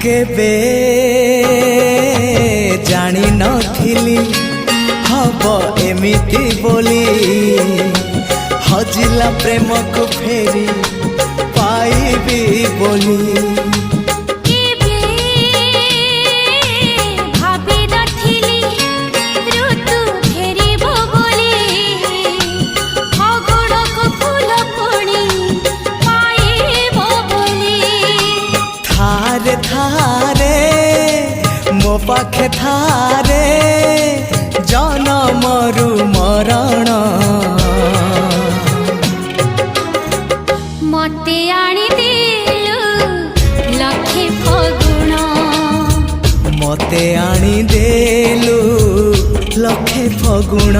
केबे जानी नथिली हब एमिति बोली हजिला प्रेम को फेरी पाइबी बोली मो पाखे थारे जनमरु मरण मते आनी देलु लखे फगुण मते आनी देलु लखे फगुण।